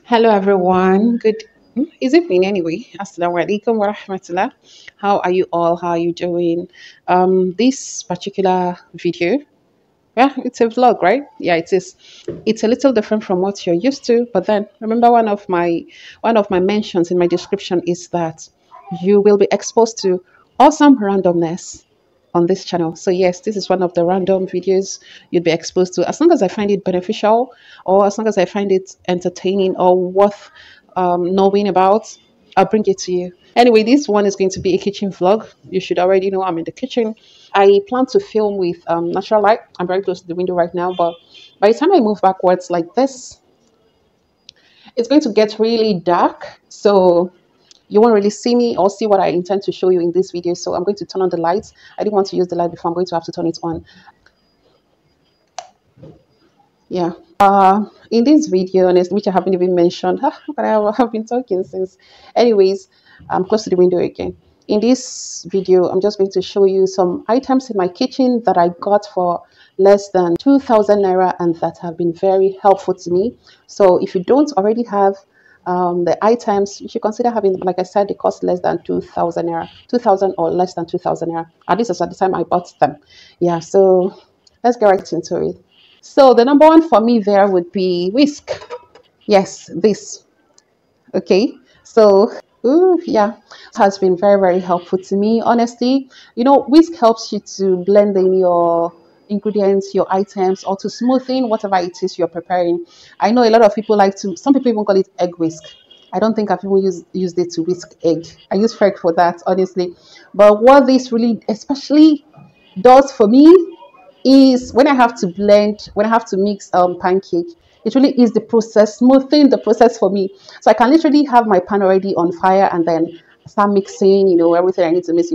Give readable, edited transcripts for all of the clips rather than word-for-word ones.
Hello, everyone. Is it been anyway? Assalamu alaikum wa rahmatullah. How are you all? How are you doing? This particular video, yeah, it's a vlog, right? Yeah, it is. It's a little different from what you're used to, but then remember one of my mentions in my description is that you will be exposed to awesome randomness on this channel. So yes, this is one of the random videos you'd be exposed to. As long as I find it beneficial, or as long as I find it entertaining or worth knowing about, I'll bring it to you. Anyway, this one is going to be a kitchen vlog. You should already know I'm in the kitchen. I plan to film with natural light. I'm very close to the window right now, but by the time I move backwards like this, it's going to get really dark. So you won't really see me or see what I intend to show you in this video. So I'm going to turn on the lights. I didn't want to use the light before. I'm going to have to turn it on. Yeah. In this video, honestly, which I haven't even mentioned, but I have been talking since. Anyways, I'm close to the window again. In this video, I'm just going to show you some items in my kitchen that I got for less than 2,000 naira and that have been very helpful to me. So if you don't already have the items, you should consider having them. Like I said, they cost less than 2,000 naira, 2,000 or less than 2,000 naira. At least at the time I bought them. Yeah, so let's get right into it. So the number one for me there would be Whisk. Yes, this. Okay. So, ooh, yeah, it has been very, very helpful to me. Honestly, Whisk helps you to blend in your ingredients, your items, or to smoothen whatever it is you're preparing. I know a lot of people some people even call it egg whisk. I don't think I've even used it to whisk egg. I use Ferg for that, honestly. But what this really especially does for me is when I have to mix pancake, it really is the process, smoothing the process for me. So I can literally have my pan already on fire and then start mixing, everything I need to mix,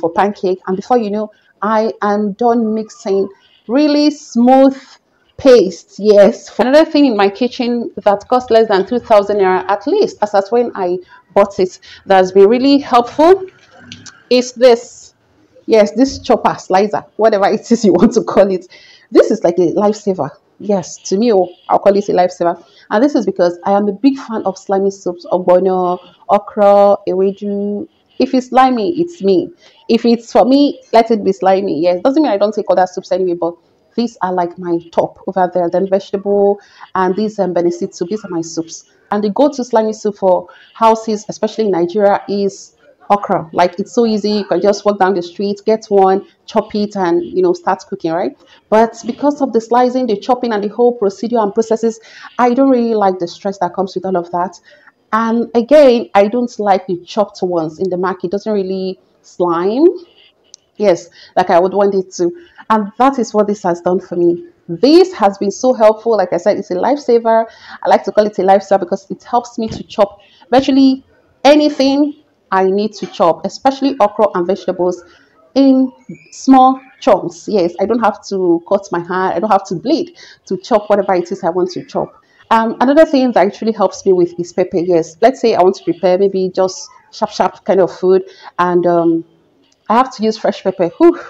for pancake. And before you know, I am done mixing really smooth paste. Yes. Another thing in my kitchen that cost less than 2,000 naira, at least as that's when I bought it, that's been really helpful is this. Yes, this chopper, slicer, whatever it is you want to call it. This is like a lifesaver. Yes, to me, I'll call it a lifesaver. And this is because I am a big fan of slimy soups, ogbono, okra, ewedu. If it's slimy, it's me. If it's for me, let it be slimy. Yes, doesn't mean I don't take other soups anyway, but these are like my top over there. Then vegetable and these benefit soup. These are my soups. And the go-to slimy soup for houses, especially in Nigeria, is okra. Like, it's so easy. You can just walk down the street, get one, chop it, and start cooking, right? But because of the slicing, the chopping, and the whole procedure and processes, I don't really like the stress that comes with all of that. And again, I don't like the chopped ones in the market. It doesn't really slime, yes, like I would want it to. And that is what this has done for me. This has been so helpful. Like I said, it's a lifesaver. I like to call it a lifesaver because it helps me to chop virtually anything I need to chop, especially okra and vegetables, in small chunks. Yes, I don't have to cut my hand. I don't have to bleed to chop whatever it is I want to chop. Another thing that actually helps me with is pepper. Yes, let's say I want to prepare maybe just sharp kind of food, and I have to use fresh pepper. Whew.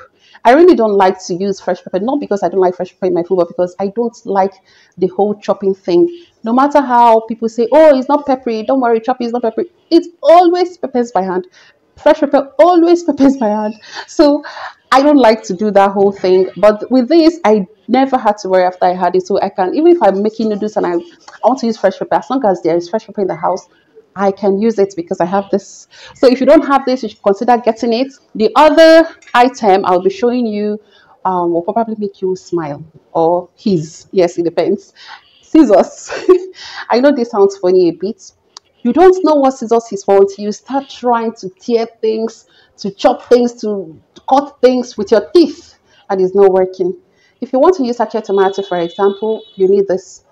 I really don't like to use fresh pepper, not because I don't like fresh pepper in my food, but because I don't like the whole chopping thing. No matter how people say, oh, it's not peppery, don't worry, chopping is not peppery. It's always peppers by hand. Fresh pepper always peppers by hand. So I don't like to do that whole thing. But with this, I never had to worry after I had it. So I can, even if I'm making noodles and I want to use fresh pepper, as long as there is fresh pepper in the house, I can use it because I have this. So if you don't have this, you should consider getting it. The other item I'll be showing you will probably make you smile, or his. Yes, it depends. Scissors. I know this sounds funny a bit. You don't know what scissors is for until you start trying to tear things, to chop things, to cut things with your teeth, and it's not working. If you want to use sachet tomato, for example, you need this.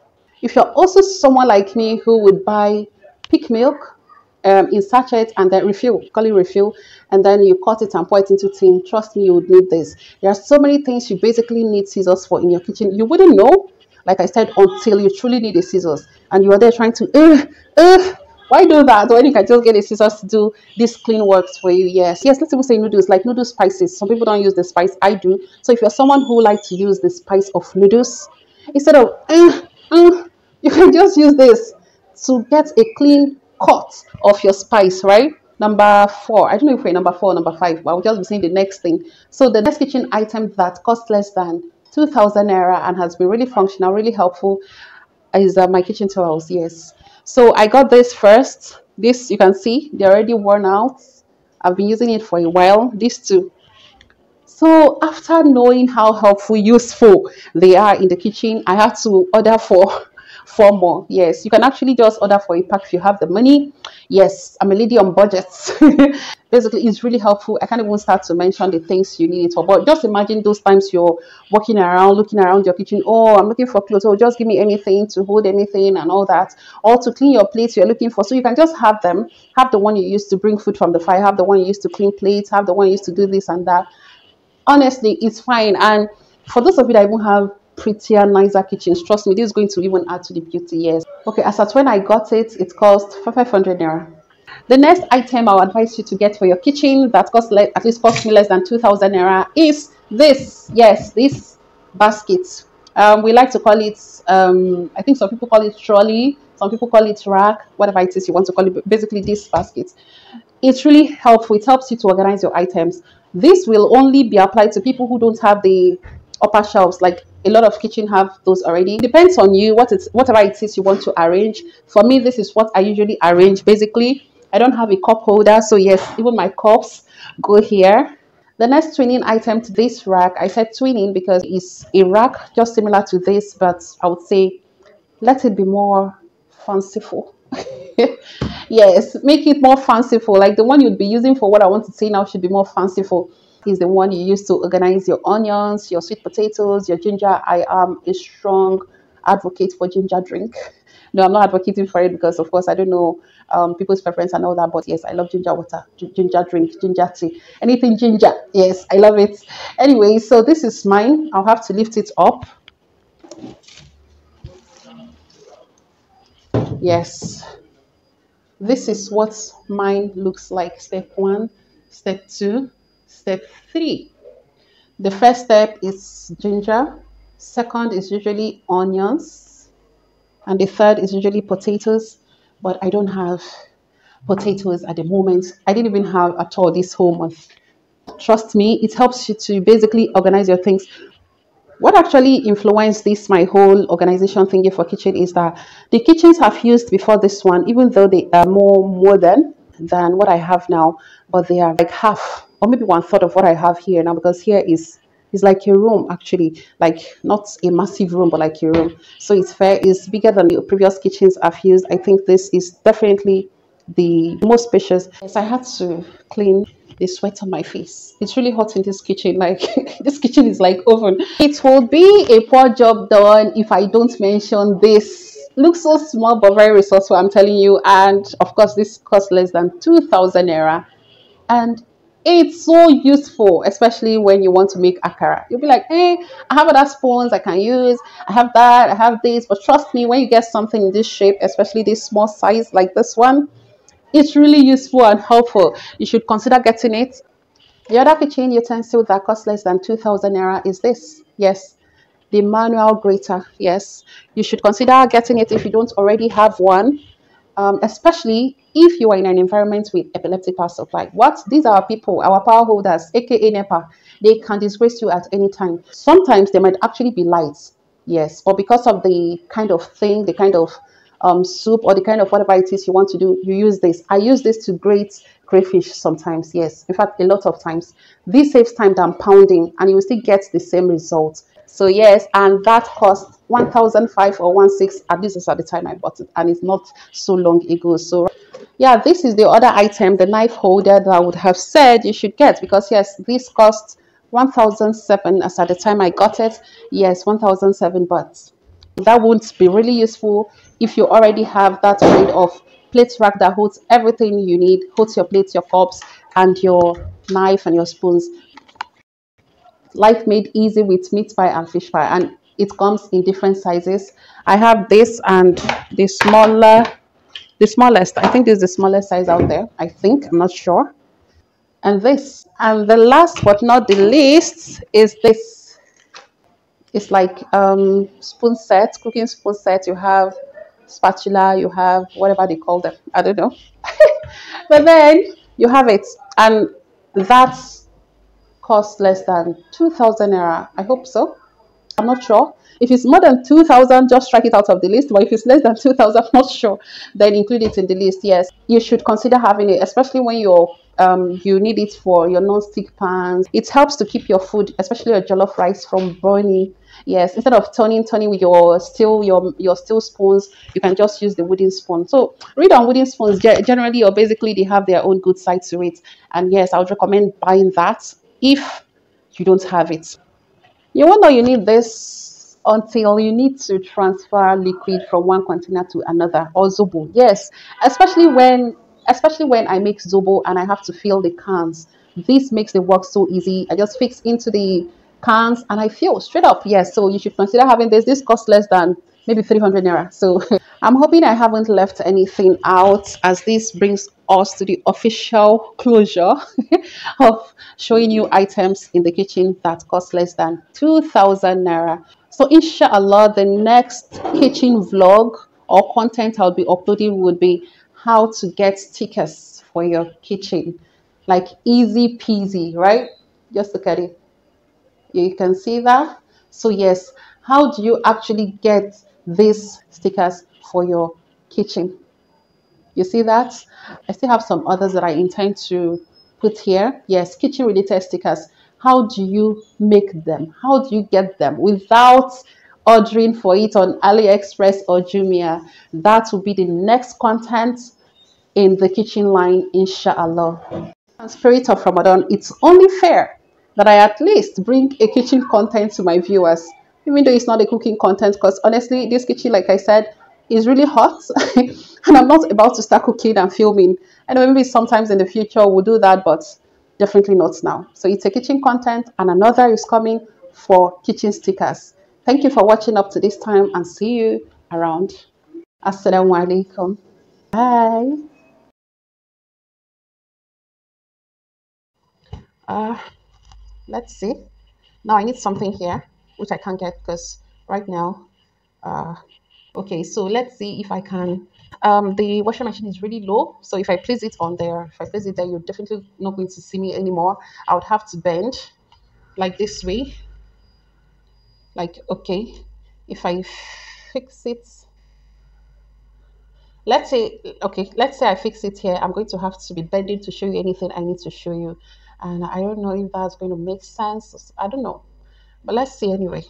If you're also someone like me who would buy peak milk in sachet and then call it refill, and then you cut it and pour it into tin, trust me, you would need this. There are so many things you basically need scissors for in your kitchen. You wouldn't know, like I said, until you truly need the scissors. And you are there trying to, why do that when you can just get the scissors to do this clean works for you? Yes, let's even say noodles, like noodle spices. Some people don't use the spice, I do. So if you're someone who likes to use the spice of noodles, instead of you can just use this to get a clean cut of your spice, right? Number four, I don't know if we're number four or number five, but I'll just be saying the next thing. So the next kitchen item that costs less than 2,000 naira and has been really functional, really helpful is my kitchen towels. Yes. So I got this first. This, you can see, they're already worn out. I've been using it for a while. These two. So after knowing how helpful, useful they are in the kitchen, I had to order for four more. Yes, you can actually just order for a pack if you have the money. Yes, I'm a lady on budgets. Basically, it's really helpful. I can't even start to mention the things you need it for. But just imagine those times you're walking around, looking around your kitchen. Oh, I'm looking for clothes. Oh, just give me anything to hold anything and all that. Or to clean your plates you're looking for. So you can just have them. Have the one you used to bring food from the fire. Have the one you used to clean plates. Have the one you used to do this and that. Honestly, it's fine. And for those of you that even have prettier, nicer kitchens, trust me, this is going to even add to the beauty. Yes. Okay, as at when I got it, it cost 500 naira. The next item I'll advise you to get for your kitchen that cost at least cost me less than 2,000 naira is this. Yes, this basket. We like to call it, I think some people call it trolley, some people call it rack, whatever it is you want to call it. But basically, this basket. It's really helpful. It helps you to organize your items. This will only be applied to people who don't have the upper shelves. Like a lot of kitchen have those already. It depends on you, whatever it is you want to arrange. For me, this is what I usually arrange. Basically, I don't have a cup holder, so yes, even my cups go here. The next twinning item to this rack, I said twinning because it's a rack just similar to this, but I would say let it be more fanciful. Yes, make it more fanciful. Like the one you'd be using for what I want to say now should be more fanciful. Is the one you use to organize your onions, your sweet potatoes, your ginger. I am a strong advocate for ginger drink. No, I'm not advocating for it because, of course, I don't know people's preference and all that. But yes, I love ginger water, ginger drink, ginger tea, anything ginger. Yes, I love it. Anyway, so this is mine. I'll have to lift it up. Yes. This is what mine looks like. Step one, step two, step three. The first step is ginger. Second is usually onions. And the third is usually potatoes. But I don't have potatoes at the moment. I didn't even have at all this whole month. Trust me, it helps you to basically organize your things. What actually influenced this my whole organization thingy for kitchen is that the kitchens I've used before this one, even though they are more modern than what I have now, but they are like half or maybe one third of what I have here now, because here is like a room, actually, like not a massive room but like a room. So it's fair, it's bigger than the previous kitchens I've used. I think this is definitely the most spacious. Yes, I had to clean the sweat on my face. It's really hot in this kitchen. Like this kitchen is like oven. It will be a poor job done if I don't mention this. Looks so small but very resourceful, I'm telling you. And of course, this costs less than 2,000 naira. And it's so useful, especially when you want to make akara. You'll be like, hey, I have other spoons I can use. I have that, I have this. But trust me, when you get something in this shape, especially this small size like this one, it's really useful and helpful. You should consider getting it. The other kitchen utensil that costs less than 2,000 naira is this. Yes, the manual grater. Yes, you should consider getting it if you don't already have one. Especially if you are in an environment with epileptic power supply. What? These are people, our power holders, aka NEPA. They can disgrace you at any time. Sometimes they might actually be lights. Yes, or because of the kind of thing, the kind of soup or the kind of whatever it is you want to do, you use this. I use this to grate crayfish sometimes. Yes, in fact, a lot of times. This saves time than pounding, and you will still get the same result. So yes, and that cost 1,005 or 16. At least it's at the time I bought it, and it's not so long ago. So yeah, this is the other item, the knife holder, that I would have said you should get, because yes, this cost 1,007 as at the time I got it. Yes, 1,007, but that won't be really useful if you already have that kind of plate rack that holds everything you need, holds your plates, your cups, and your knife and your spoons. Life made easy with meat pie and fish pie, and it comes in different sizes. I have this and the smallest. I think this is the smallest size out there. I think, I'm not sure. And this, and the last but not the least is this. It's like spoon set, cooking spoon set. You have spatula, you have whatever they call them. I don't know. But then you have it, and that costs less than 2,000 naira. I hope so. I'm not sure. If it's more than 2,000, just strike it out of the list. But if it's less than 2,000, I'm not sure, then include it in the list. Yes, you should consider having it, especially when you need it for your non-stick pans. It helps to keep your food, especially your jollof rice, from burning. Yes, instead of turning with your steel spoons, you can just use the wooden spoon. So read on wooden spoons generally or basically they have their own good side to it. And yes, I would recommend buying that if you don't have it. You won't know you need this until you need to transfer liquid from one container to another, or zobo. Yes, especially when I make zobo and I have to fill the cans. This makes the work so easy. I just fix into the cans and I fill straight up. Yes, so you should consider having this. This costs less than maybe 300 naira. So I'm hoping I haven't left anything out, as this brings us to the official closure of showing you items in the kitchen that cost less than 2,000 naira. So inshallah, the next kitchen vlog or content I'll be uploading would be how to get stickers for your kitchen. Like easy peasy, right? Just look at it. You can see that. So yes, how do you actually get these stickers for your kitchen? You see that? I still have some others that I intend to put here. Yes, kitchen related stickers. How do you make them? How do you get them without ordering for it on AliExpress or Jumia? That will be the next content in the kitchen line, inshallah. In spirit of Ramadan, it's only fair that I at least bring a kitchen content to my viewers, even though it's not a cooking content, because honestly, this kitchen, like I said, is really hot and I'm not about to start cooking and filming. I know maybe sometimes in the future we'll do that, but definitely not now. So it's a kitchen content, and another is coming for kitchen stickers. Thank you for watching up to this time, and see you around. Assalamu alaikum. Bye. Uh, let's see. Now I need something here, which I can't get because right now, uh, okay, so let's see if I can. The washing machine is really low, so if I place it on there, if I place it there, you're definitely not going to see me anymore. I would have to bend like this way, like, okay, if I fix it, let's say I fix it here, I'm going to have to be bending to show you anything I need to show you, and I don't know if that's going to make sense. I don't know, but let's see anyway.